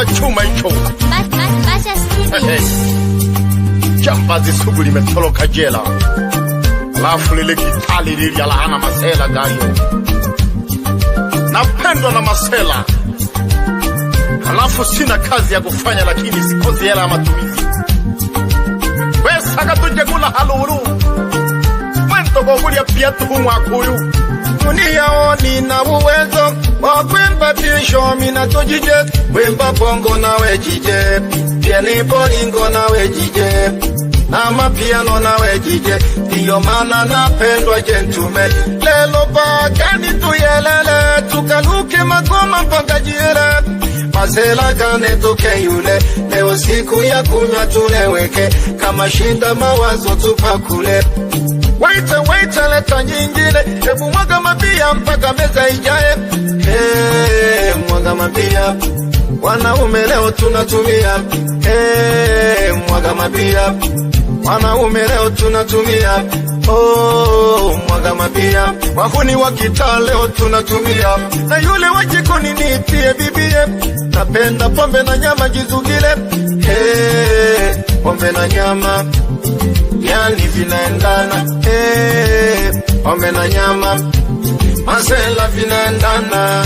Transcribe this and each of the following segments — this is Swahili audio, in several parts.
Chukula chuma hicho. Basha Stevie. Jambazi sugu limetoroka jela. Alafu lile kitali lili alaana Masela Dario. Napendwa na Masela. Alafu sina kazi ya kufanya lakini sikozi hela ya matumizi. Pesa katuje kula haluru. Mwento kukulia pia tuhumwa kuyu. Uniyaoni na uwezo wakwemba pisho mina tujije. Wemba bongo na wejije. Pieni bolingo na wejije. Na mapiano na wejije. Ndiyo mana napendwa jentume. Lelo bagani tuyelele. Tukaluke magoma mpaka jire. Masela kane toke yule. Leo siku ya kunywa tuleweke. Kama shinda mawazo tupakule. Waita leta nyingine. Hebu mwaga mabia mpaka meza ijae. Mwaga mabia. Wanaume leo tunatumia. Mwaga mabia. Wanaume leo tunatumia. Mwaga mabia. Wahuni wa kitaa leo tunatumia. Na yule wa jikoni nitie bibie. Napenda pombe na nyama jizugile. Pombe na nyama yani vinaendana. Pombe na nyama Masela vinaendana.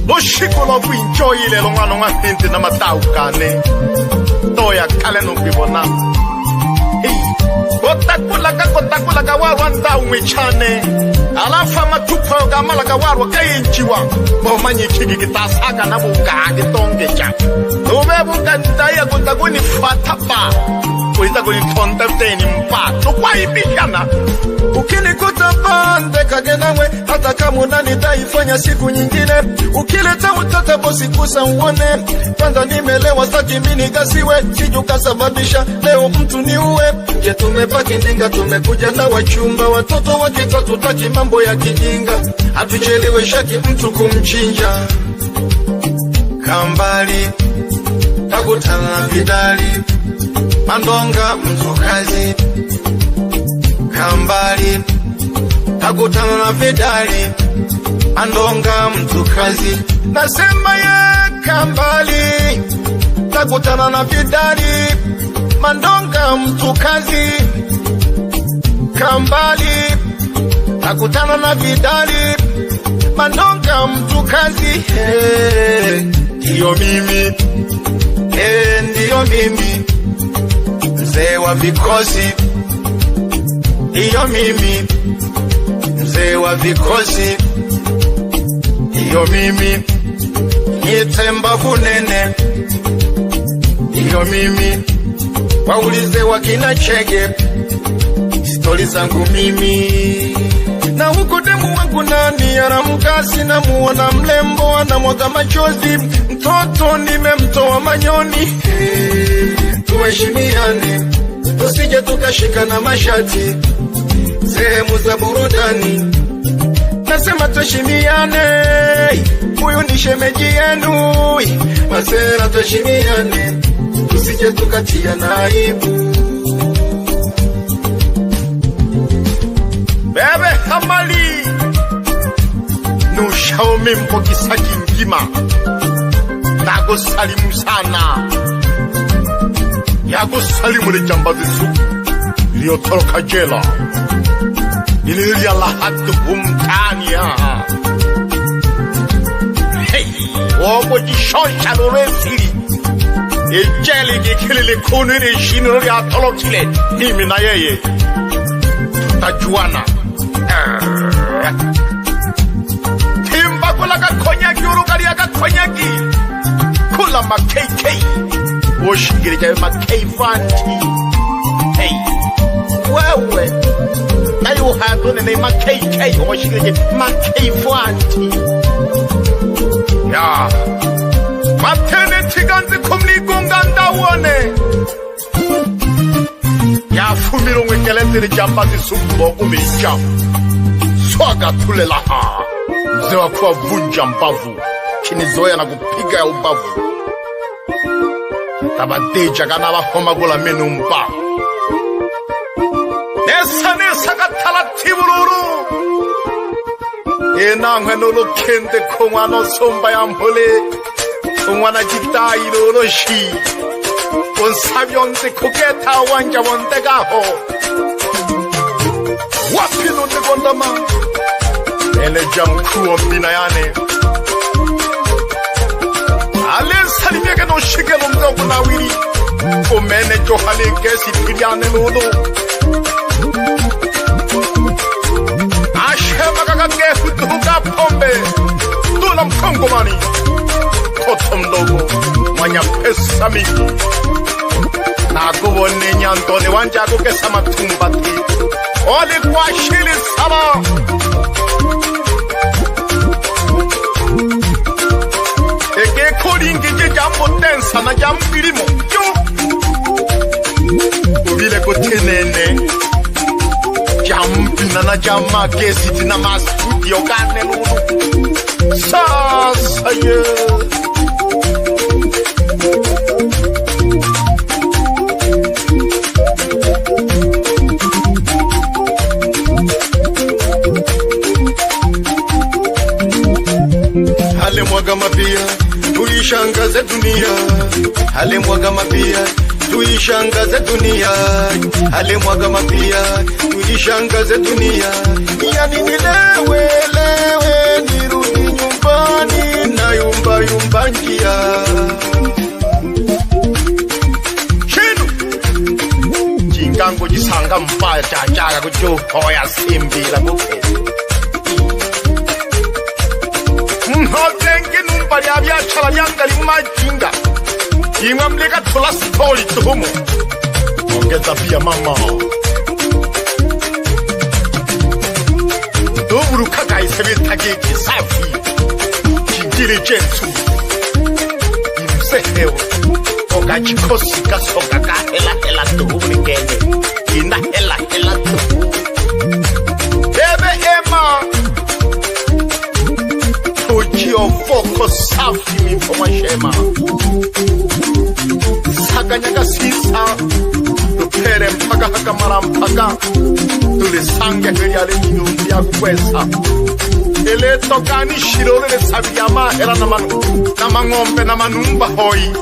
Loshiko lo enjoy ile longano ngapente na matau kane. Toya kale no bibona. Kotakula ka warwa ndau mechane. Alafa matupa gamala ka warwa kainchiwa. Bomanyi chigi kitasaka na buka gitongecha. Ubebu kandaya kutakuni fatapa. Kuita kuni tonta teni mpato kwa ibishana. Ukinikuta pande kagenamwe hata kama unanitaifanya siku nyingine. Ukileta mtoto bosi kusa uone. Kwanza nimelewa staki mini gasiwe. Sijuka sababisha leo mtu ni uwe. Je tumepaki ndinga tumekuja na wachumba. Watoto wakita tutaki mambo ya kijinga. Hatuchelewe shaki mtu kumchinja. Kambali takutana na vidali. Mandonga mtukazi. Kambali takutana na vidali. Mandonga mtukazi. Nasema ye Kambali takutana na vidali. Mandonga mtukazi. Kambali takutana na vidali. Mandonga mtukazi. Ndiyo mimi. Ndiyo mimi. Mzee wa vikosi. Ndiyo mimi. Mzee wa vikosi. Ndiyo mimi. Nitemba kunene. Ndiyo mimi. Waulize wakina Chege. Stori zangu mimi. Na huko demu wangu nani aramkasi na muona mlembo anamwaga machozi. Mtoto nimemtoa manyoni. Tuheshimiane. Tusije tukashika na mashati. Sehemu za burudani. Nasema tuheshimiane. Huyu ni shemeji yenu. Masela tuheshimiane. Tusije tukatia na aibu. Bebe Hamali Nushaome Mpokisaki Ngima. Nago salimu sana. Yago salimu le jambazi sugu iliyotoroka jela. Ilili ya lahatu humtania. Hey, wogo jishosha loresiri. Ejeli gikilili kuniri shinuri atolokile. Mimi na yeye tutajuana. Timba kula kakonyaki urukari ya kakonyaki. Kula makei. Oshigiri jawe makei fanti. Hey, wewe ayu hatu nene makei. Oshigiri jawe makei fanti. Ya matene tiganzi kumli gunganda uone. Ya fumiro mwekelendiri jambazi suku wogu meja. Swaga tule laha. Mzewa kuwa vunja mbavu. Kinizoya na kupiga ya ubavu. Tabadeja kanaba homa gula menu mba. Nesa katala tibururu. enangwe nolo kende kongwana somba ya mpole kongwana jitairo shi onsabyonde koketa wanja wondegaho wapi nonde kondama ele jamkuo binayane alen salimieke no shigelo mdogo na wiri omene johale gesi piliane lolo ashema kakake hutuka pombe tula mkongomani kotom logo mwanya pesa mingi nakubone nyantone wanjago kesa matumbati oli kwa shili saba eke koringije jambo tensa na jambirimo yo ubile kotenene jampina na jama gesiti na mastudio kane lulu sasa ye hale mwaga mapia tuishangaze dunia hale mwaga mapia tuishangaze dunia hale mwaga mapia tuishangaze dunia yani nilewe nirudi nyumbani na yumba njia shinu jingango jisanga mbaya chachaga kujohoya simbila kuke mhozengi numbali abyachala lyangali majinga imwe mleka tola sipoli tuhumu ongeza pia mama doburu kaka isebitage kisafi kingile jensu imseheo ogachikosi kasoka kahela tuhumu nikenge ina hela tuhumu bebe ema foko safi mifoma shema saganyaga sisa tupere mpaka hakamara mpaka tulisange hweyale nyumbi ya kwesa ele tokani shirole sabi ya mahera na mangombe na manumba hoi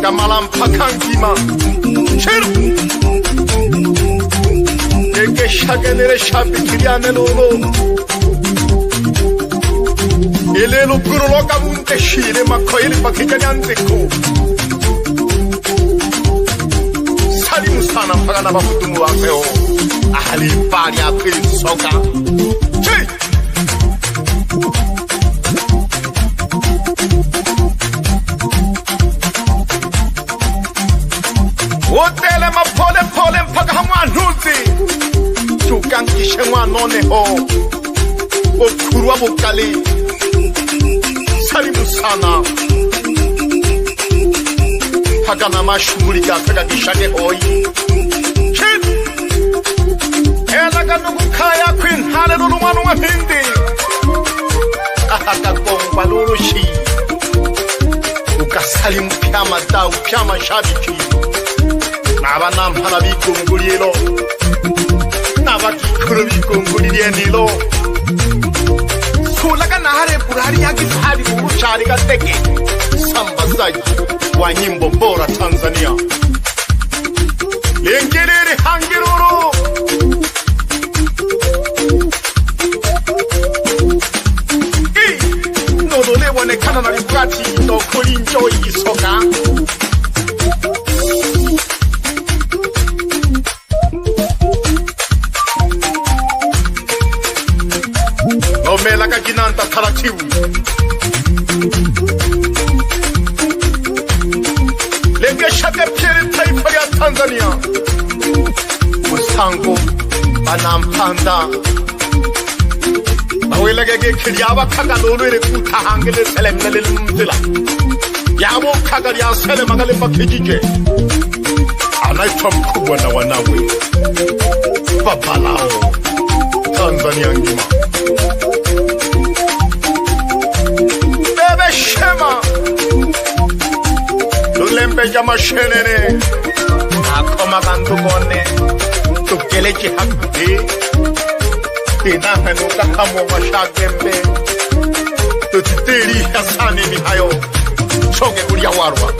kamala mpaka nkima shiru eke shagenere shabi kiriane lolo elelo kuroloka munte shire makoyele pakijanyandeko salimu sana mpaka na bafutumu wapeo ahali pali apili soka chi otele mapole mpaka hamwanuzi tukankishe mwanoneho okurwa bukali salimu sana paka na mashughuli gakaga gishage hoyi chit ela kanuku kaya kwintale lulumanu wa hindi akagomba lulushi ukasalimu pyama dau pyama shabiki nabana mpala bikungulilo nabakikulu bikungulilienilo kulaga nahare burari yagi hadi buruchari gateke sambazaji wa nyimbo bora Tanzania lengerere hangiruru nodole wonekana na libwati no kolinjo isoka omela kajinanta taratibu legeshake pili taifa ya Tanzania musango anampanda awelagege kiyaba kagalolere kutahangele selemnele mtila yabo kagali ya sele magale makijije anaitwa mkubwa na wanawe babalao Tanzania ngima bebe shema lulembe jama shenene akoma kantu kone tukele ki hakti inahanuka hamwe mashagembe tutitiri hasane mihayo choge kulia warwa